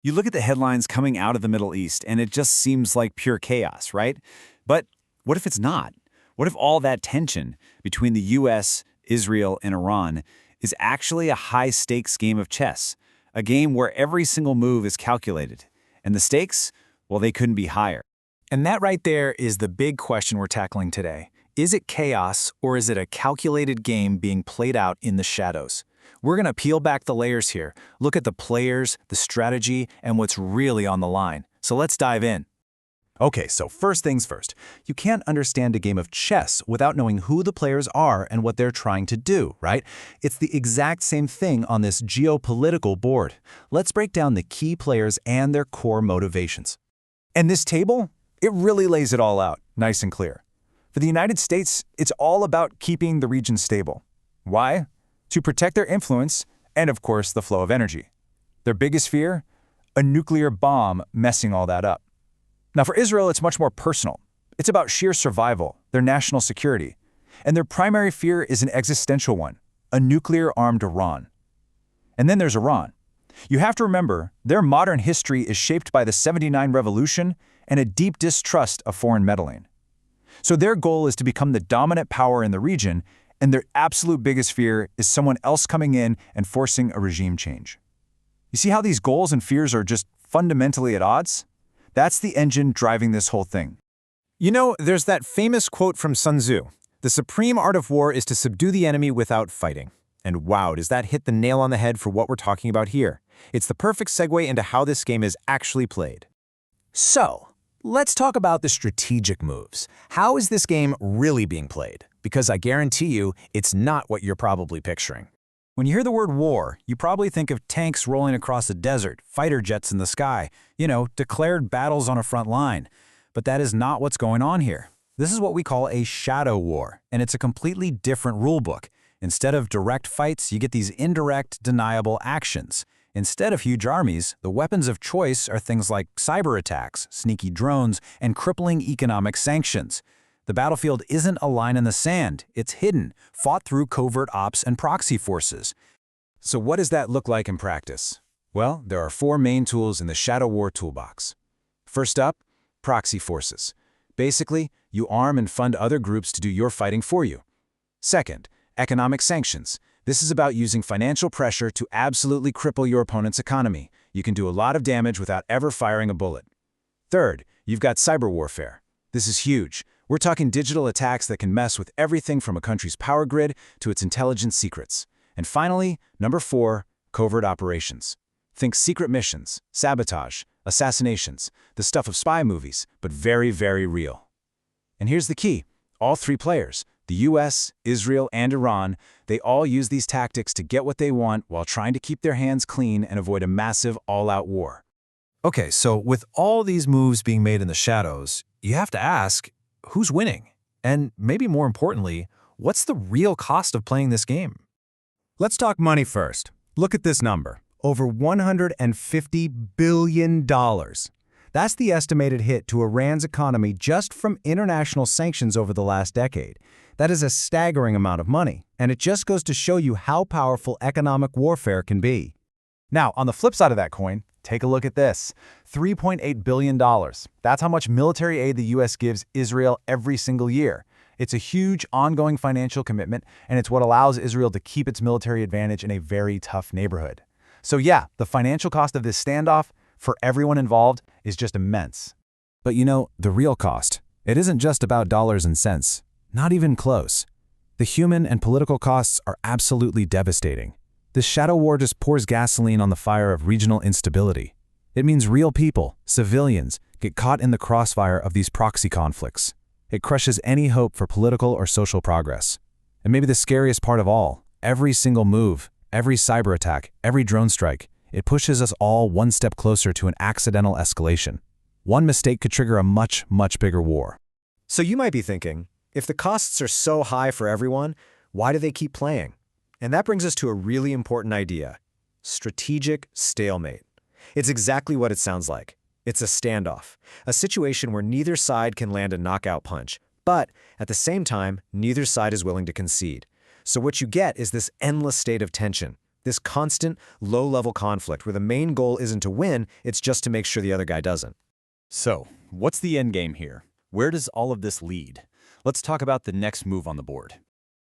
You look at the headlines coming out of the Middle East, and it just seems like pure chaos, right? But what if it's not? What if all that tension between the US, Israel, and Iran is actually a high-stakes game of chess? A game where every single move is calculated. And the stakes? Well, they couldn't be higher. And that right there is the big question we're tackling today. Is it chaos, or is it a calculated game being played out in the shadows? We're going to peel back the layers here, look at the players, the strategy, and what's really on the line. So let's dive in. Okay, so first things first. You can't understand a game of chess without knowing who the players are and what they're trying to do, right? It's the exact same thing on this geopolitical board. Let's break down the key players and their core motivations. And this table, it really lays it all out, nice and clear. For the United States, it's all about keeping the region stable. Why? To protect their influence and, of course, the flow of energy. Their biggest fear? A nuclear bomb messing all that up. Now, for Israel, it's much more personal. It's about sheer survival, their national security. And their primary fear is an existential one, a nuclear-armed Iran. And then there's Iran. You have to remember, their modern history is shaped by the '79 revolution and a deep distrust of foreign meddling. So their goal is to become the dominant power in the region, and their absolute biggest fear is someone else coming in and forcing a regime change. You see how these goals and fears are just fundamentally at odds? That's the engine driving this whole thing. You know, there's that famous quote from Sun Tzu, "The supreme art of war is to subdue the enemy without fighting." And wow, does that hit the nail on the head for what we're talking about here. It's the perfect segue into how this game is actually played. So, let's talk about the strategic moves. How is this game really being played? Because I guarantee you, it's not what you're probably picturing. When you hear the word war, you probably think of tanks rolling across a desert, fighter jets in the sky, declared battles on a front line. But that is not what's going on here. This is what we call a shadow war, and it's a completely different rulebook. Instead of direct fights, you get these indirect, deniable actions. Instead of huge armies, the weapons of choice are things like cyber attacks, sneaky drones, and crippling economic sanctions. The battlefield isn't a line in the sand, it's hidden, fought through covert ops and proxy forces. So what does that look like in practice? Well, there are 4 main tools in the Shadow War toolbox. First up, proxy forces. Basically, you arm and fund other groups to do your fighting for you. Second, economic sanctions. This is about using financial pressure to absolutely cripple your opponent's economy. You can do a lot of damage without ever firing a bullet. Third, you've got cyber warfare. This is huge. We're talking digital attacks that can mess with everything from a country's power grid to its intelligence secrets. And finally, number 4, covert operations. Think secret missions, sabotage, assassinations, the stuff of spy movies, but very, very real. And here's the key. All 3 players, the US, Israel, and Iran, they all use these tactics to get what they want while trying to keep their hands clean and avoid a massive all-out war. Okay, so with all these moves being made in the shadows, you have to ask, who's winning? And maybe more importantly, what's the real cost of playing this game? Let's talk money first. Look at this number, over $150 billion. That's the estimated hit to Iran's economy just from international sanctions over the last decade. That is a staggering amount of money, and it just goes to show you how powerful economic warfare can be. Now, on the flip side of that coin, take a look at this. $3.8 billion. That's how much military aid the US gives Israel every single year. It's a huge, ongoing financial commitment, and it's what allows Israel to keep its military advantage in a very tough neighborhood. So yeah, the financial cost of this standoff, for everyone involved, is just immense. But the real cost, it isn't just about dollars and cents. Not even close. The human and political costs are absolutely devastating. This shadow war just pours gasoline on the fire of regional instability. It means real people, civilians, get caught in the crossfire of these proxy conflicts. It crushes any hope for political or social progress. And maybe the scariest part of all, every single move, every cyber attack, every drone strike, it pushes us all one step closer to an accidental escalation. One mistake could trigger a much, much bigger war. So you might be thinking, if the costs are so high for everyone, why do they keep playing? And that brings us to a really important idea: strategic stalemate. It's exactly what it sounds like. It's a standoff, a situation where neither side can land a knockout punch, but at the same time, neither side is willing to concede. So what you get is this endless state of tension, This constant, low-level conflict where the main goal isn't to win, it's just to make sure the other guy doesn't. So, what's the end game here? Where does all of this lead? Let's talk about the next move on the board.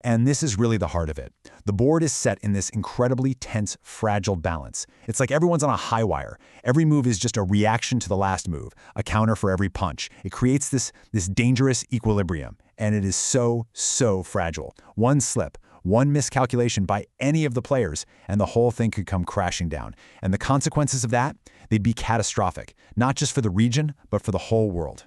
And this is really the heart of it. The board is set in this incredibly tense, fragile balance. It's like everyone's on a high wire. Every move is just a reaction to the last move, a counter for every punch. It creates this dangerous equilibrium, and it is so fragile. One slip, one miscalculation by any of the players, and the whole thing could come crashing down. And the consequences of that, they'd be catastrophic, not just for the region, but for the whole world.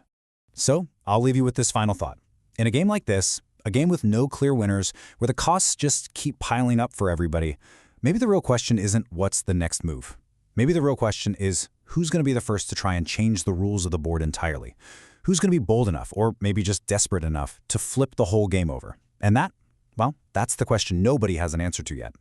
So, I'll leave you with this final thought. In a game like this, a game with no clear winners, where the costs just keep piling up for everybody, maybe the real question isn't what's the next move. Maybe the real question is who's going to be the first to try and change the rules of the board entirely? Who's going to be bold enough, or maybe just desperate enough, to flip the whole game over? And that, well, that's the question nobody has an answer to yet.